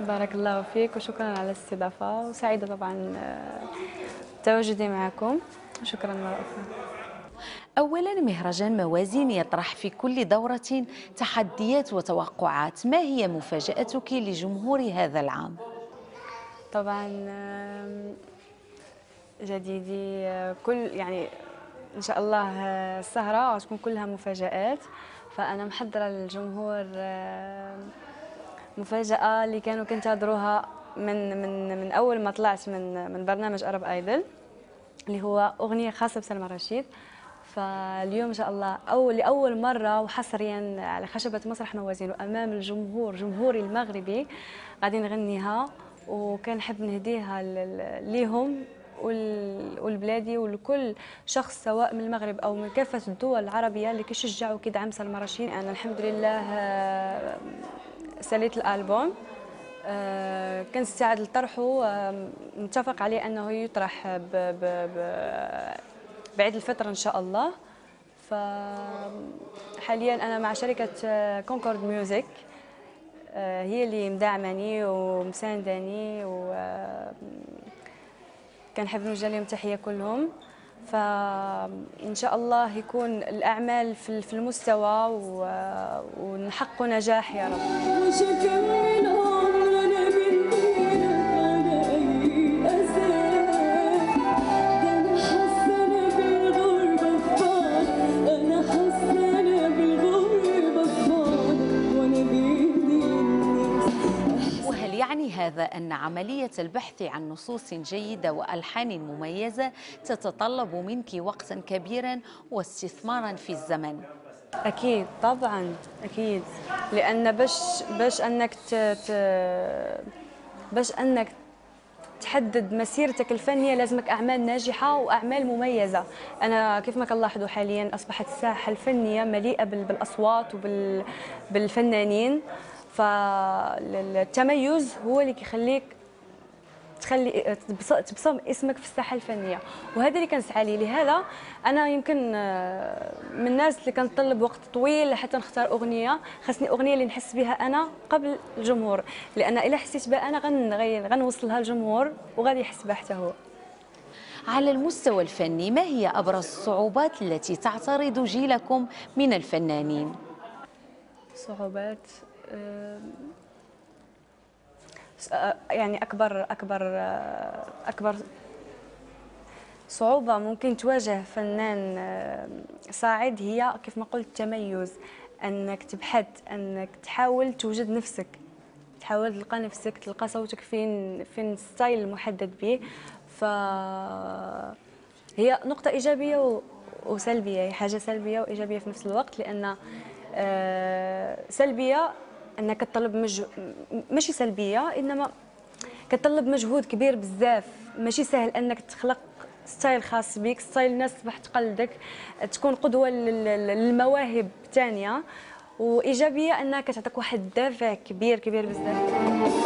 بارك الله فيك وشكرا على الاستضافة، وسعيدة طبعا تواجدي معكم. شكرا مرة أخرى. أولا، مهرجان موازين يطرح في كل دورة تحديات وتوقعات، ما هي مفاجأتك لجمهور هذا العام؟ طبعا جديدي كل يعني إن شاء الله السهرة غتكون كلها مفاجآت، فأنا محضرة للجمهور مفاجأة اللي كانوا كنتظروها من أول ما طلعت من برنامج أرب آيدل، اللي هو أغنية خاصة بسلمى رشيد. فاليوم إن شاء الله لأول مرة وحصريا على خشبة مسرح موازين وأمام الجمهور جمهوري المغربي غادي نغنيها، وكنحب نهديها ليهم والبلادي ولكل شخص سواء من المغرب او من كافه الدول العربيه اللي كيشجعوا وكيدعم سلمى رشيد. انا الحمد لله ساليت الالبوم، كنستعد لطرحه، متفق عليه انه يطرح بعيد الفطر ان شاء الله. فحاليا انا مع شركه كونكورد ميوزك، هي اللي مدعماني ومسانداني، كنحب نوجه لهم تحيه كلهم. فان شاء الله يكون الاعمال في المستوى ونحقق نجاح يا رب. يعني هذا أن عملية البحث عن نصوص جيدة وألحان مميزة تتطلب منك وقتا كبيرا واستثمارا في الزمن؟ أكيد طبعا أكيد، لأن باش أنك تحدد مسيرتك الفنية لازمك أعمال ناجحة وأعمال مميزة. أنا كيف ما كنلاحظوا حاليا أصبحت الساحة الفنية مليئة بالأصوات وبالفنانين، فالتميز هو اللي كيخليك تبصم اسمك في الساحه الفنيه، وهذا اللي كنسعى ليه. لهذا انا يمكن من الناس اللي كنطلب وقت طويل حتى نختار اغنيه، خاصني اغنيه اللي نحس بها انا قبل الجمهور، لان الا حسيت بها انا غنوصلها للجمهور وغادي يحس بها حتى هو. على المستوى الفني، ما هي ابرز الصعوبات التي تعترض جيلكم من الفنانين؟ صعوبات يعني أكبر صعوبة ممكن تواجه فنان صاعد هي كيف ما قلت التميز، أنك تبحث، أنك تحاول توجد نفسك، تحاول تلقى نفسك، تلقى صوتك فين الستايل المحدد به. فهي نقطة إيجابية وسلبية، هي حاجة سلبية وإيجابية في نفس الوقت، لأن سلبية انك تطلب ماشي سلبيه، انما كتطلب مجهود كبير بزاف، ماشي سهل انك تخلق ستايل خاص بك، ستايل الناس تصبح تقلدك، تكون قدوه للمواهب الثانيه. وايجابيه انك تعطيك واحد الدافع كبير كبير بزاف.